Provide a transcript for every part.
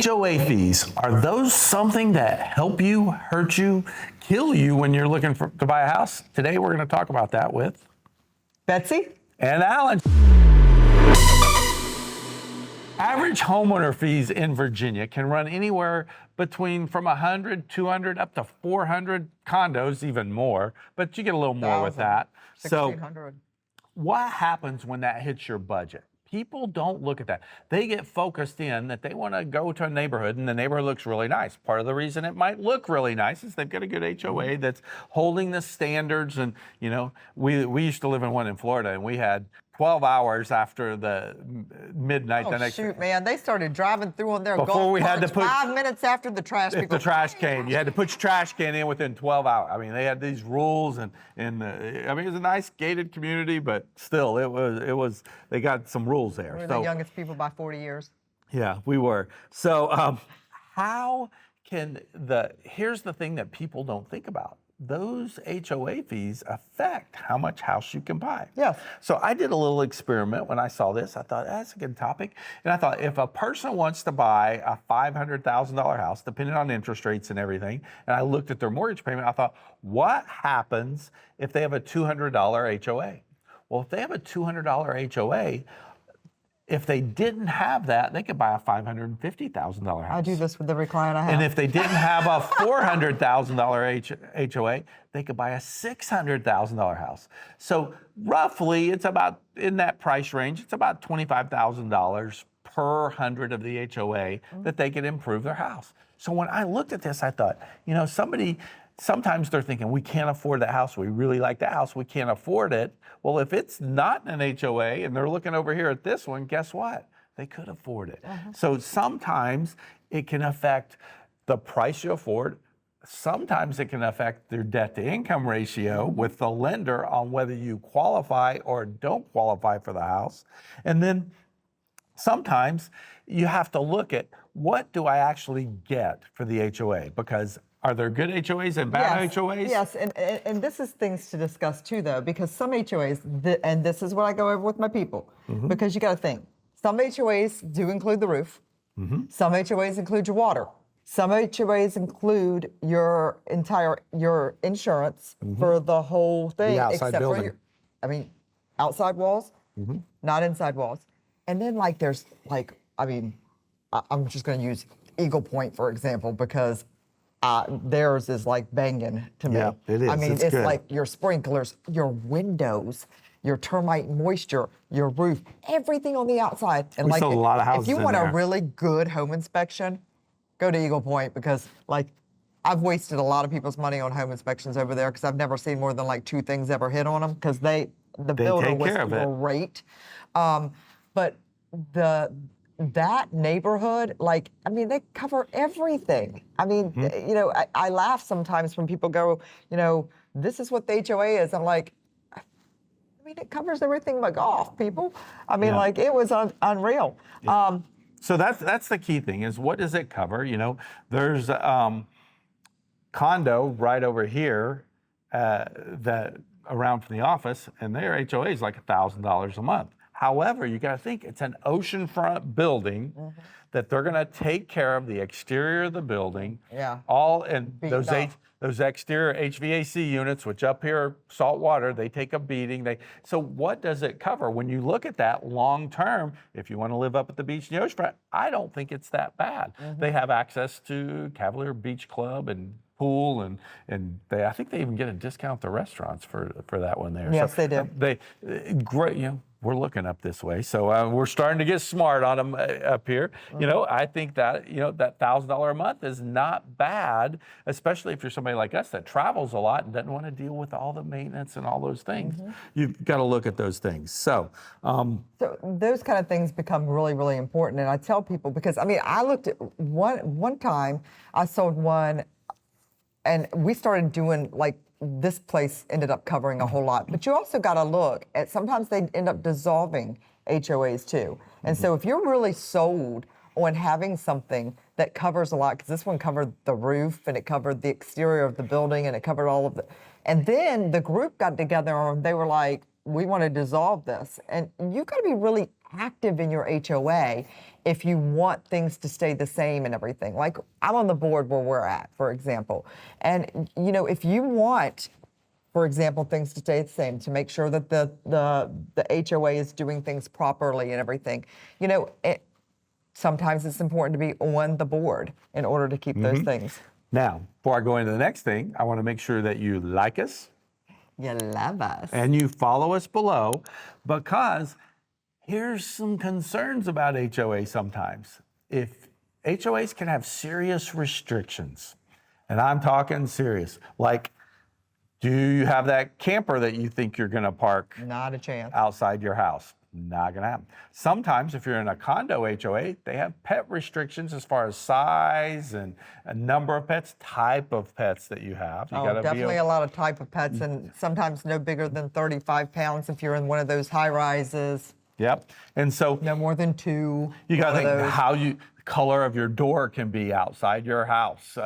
HOA fees, are those something that help you, hurt you, kill you when you're looking to buy a house? Today we're going to talk about that with Betsy and Alan. Average homeowner fees in Virginia can run anywhere between from 100, 200, up to 400, condos even more, but you get a little more with that. 1,600. So what happens when that hits your budget? People don't look at that. They get focused in that they want to go to a neighborhood and the neighborhood looks really nice. Part of the reason it might look really nice is they've got a good HOA that's holding the standards. And, you know, we used to live in one in Florida and we had 12 hours after the midnight the next shoot, man. They started driving through on their before golf we had to carts put 5 minutes after the trash. if the trash came. You had to put your trash can in within 12 hours. I mean, they had these rules, and I mean, it was a nice gated community, but still, it was they got some rules there. We're the youngest people by 40 years. Yeah, we were. So how can here's the thing that people don't think about. Those HOA fees affect how much house you can buy. Yes. So I did a little experiment when I saw this. I thought, that's a good topic. And I thought, if a person wants to buy a $500,000 house, depending on interest rates and everything, and I looked at their mortgage payment, I thought, what happens if they have a $200 HOA? Well, if they have a $200 HOA, if they didn't have that, they could buy a $550,000 house. I do this with every client I have. And if they didn't have a $400,000 HOA, they could buy a $600,000 house. So roughly, it's about, in that price range, it's about $25,000 per 100 of the HOA that they could improve their house. So when I looked at this, I thought, you know, sometimes they're thinking, we can't afford that house. We really like that house. We can't afford it. Well, if it's not an HOA and they're looking over here at this one, guess what? They could afford it. So sometimes it can affect the price you afford. Sometimes it can affect their debt to income ratio with the lender on whether you qualify or don't qualify for the house. And then sometimes you have to look at, what do I actually get for the HOA? Because are there good HOAs and bad HOAs? Yes, and this is things to discuss too, though, because some HOAs, and this is what I go over with my people, because you got to think, some HOAs do include the roof, some HOAs include your water, some HOAs include your insurance for the whole thing, The outside building. For outside walls, not inside walls, and then there's I'm just going to use Eagle Point for example, because theirs is like banging to me. Yeah, it is. I mean, it's it's good. like your sprinklers, your windows, your termite moisture, your roof, everything on the outside. And We sold a lot of houses if you in want there. a really good home inspection, go to Eagle Point, because I've wasted a lot of people's money on home inspections over there, because I've never seen more than 2 things ever hit on them, because the builder take was care of it. great. But that neighborhood, they cover everything. I mean, I laugh sometimes when people go, this is what the HOA is. I'm like, it covers everything but golf, people. I mean, it was unreal. Yeah. So that's the key thing, is what does it cover? You know, there's condo right over here that around from the office, and their HOA is like $1,000 a month. However, you got to think, it's an oceanfront building that they're going to take care of the exterior of the building. Yeah. Those exterior HVAC units, which up here are salt water, they take a beating. So what does it cover? When you look at that long term, if you want to live up at the beach in the oceanfront, I don't think it's that bad. They have access to Cavalier Beach Club and pool, and I think they even get a discount at the restaurants for that one there. Yes, they do. Great, we're looking up this way, so we're starting to get smart on them up here. You know, I think that that $1,000 a month is not bad, especially if you're somebody like us that travels a lot and doesn't want to deal with all the maintenance and all those things. You've got to look at those things. So those kind of things become really, really important. And I tell people, because I looked at one time, I sold one, and we started doing this place ended up covering a whole lot. But you also got to look at, sometimes they end up dissolving HOAs too. And so if you're really sold on having something that covers a lot, because this one covered the roof and it covered the exterior of the building and it covered all of the, and then the group got together and they were like, we want to dissolve this. And you got to be really active in your HOA if you want things to stay the same and everything. Like I'm on the board where we're at, for example. And if you want, for example, things to stay the same, to make sure that the HOA is doing things properly and everything, sometimes it's important to be on the board in order to keep those things. Now, before I go into the next thing, I want to make sure that you like us. You love us. And you follow us below, because here's some concerns about HOA sometimes. If HOAs can have serious restrictions, and I'm talking serious, like, do you have that camper that you think you're going to park Not a chance. outside your house? Not gonna happen. Sometimes if you're in a condo HOA, they have pet restrictions as far as size and a number of pets, type of pets that you have. You gotta Definitely a lot of type of pets, and sometimes no bigger than 35 pounds if you're in one of those high rises. Yep. And so No more than 2. you gotta one of think those. how the color of your door can be outside your house.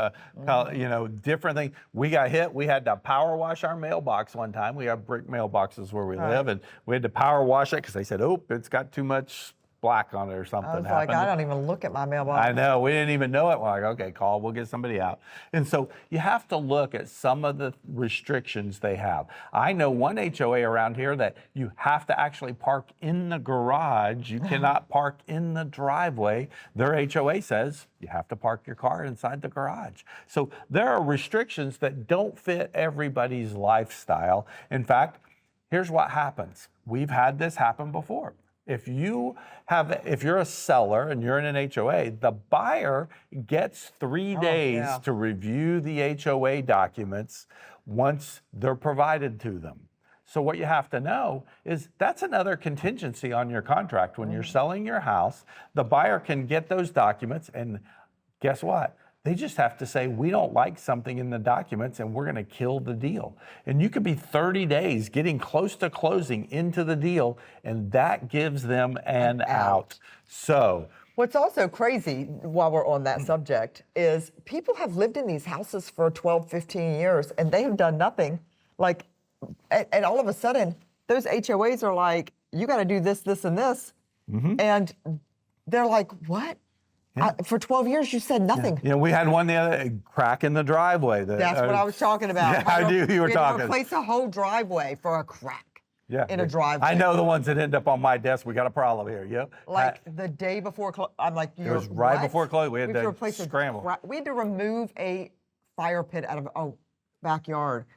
Different things. We got hit. We had to power wash our mailbox one time. We have brick mailboxes where we live, and we had to power wash it because they said, "Oh, it's got too much black on it or something." I was like, I don't even look at my mailbox. I know, we didn't even know it. We're like, okay, call, we'll get somebody out. And so you have to look at some of the restrictions they have. I know one HOA around here that you have to actually park in the garage. You cannot park in the driveway. Their HOA says you have to park your car inside the garage. So there are restrictions that don't fit everybody's lifestyle. In fact, here's what happens. We've had this happen before. If you're a seller and you're in an HOA, the buyer gets 3 days to review the HOA documents once they're provided to them. So what you have to know is that's another contingency on your contract. When you're selling your house, the buyer can get those documents, and guess what? They just have to say, we don't like something in the documents and we're going to kill the deal. And you could be 30 days getting close to closing into the deal, and that gives them an out. So what's also crazy while we're on that subject is people have lived in these houses for 12, 15 years and they have done nothing. And all of a sudden, those HOAs are like, you got to do this, this, and this. And they're like, what? For 12 years, you said nothing. we had one the other crack in the driveway. That's what I was talking about. Yeah, I knew you were talking. We had to replace a whole driveway for a crack in a driveway. I know the ones that end up on my desk. We got a problem here. Yep. Like the day before, I'm like, it was right before close. We had to replace scramble. We had to remove a fire pit out of a backyard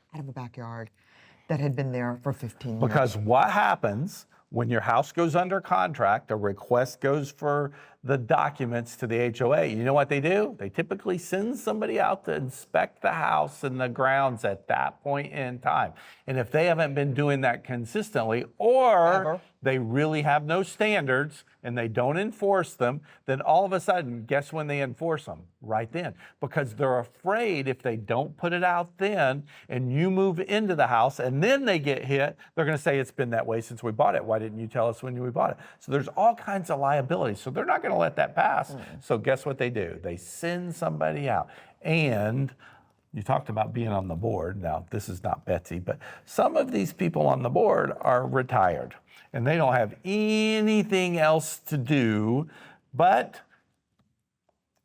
that had been there for 15 years. Because what happens when your house goes under contract, a request goes for the documents to the HOA. You know what they do? They typically send somebody out to inspect the house and the grounds at that point in time. And if they haven't been doing that consistently, or they really have no standards and they don't enforce them, then all of a sudden, guess when they enforce them? Right then. Because they're afraid if they don't put it out then and you move into the house and then they get hit, they're going to say, it's been that way since we bought it. Why didn't you tell us when we bought it? So there's all kinds of liabilities. So they're not going to let that pass. So guess what they do? They send somebody out. And you talked about being on the board. Now, this is not Betsy, but some of these people on the board are retired and they don't have anything else to do but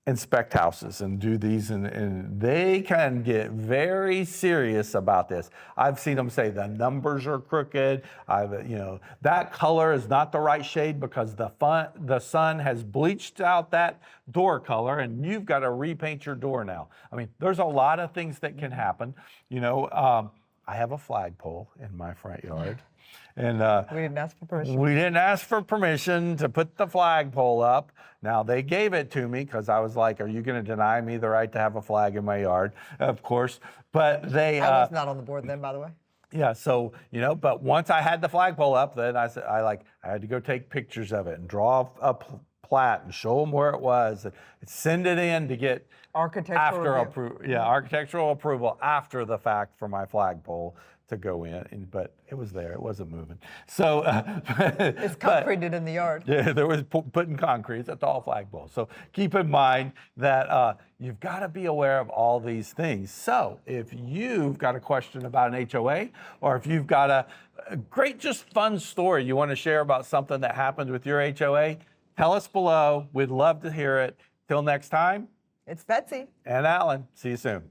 inspect houses and do these, and they can get very serious about this. I've seen them say the numbers are crooked. That color is not the right shade because the sun has bleached out that door color, and you've got to repaint your door now. I mean, there's a lot of things that can happen. I have a flagpole in my front yard. And we didn't ask for permission. We didn't ask for permission to put the flagpole up. Now, they gave it to me because I was like, are you going to deny me the right to have a flag in my yard? Of course. But they... I was not on the board then, by the way. Yeah, so, but once I had the flagpole up, then I had to go take pictures of it and draw a plat and show them where it was and send it in to get architectural approval after the fact for my flagpole, to go in, but it was there. It wasn't moving. So It's concreted in the yard. yeah, there was putting concrete. It's a tall flagpole. So keep in mind that you've got to be aware of all these things. So if you've got a question about an HOA, or if you've got a great, just fun story you want to share about something that happened with your HOA, tell us below. We'd love to hear it. Till next time, It's Betsy. and Alan. See you soon.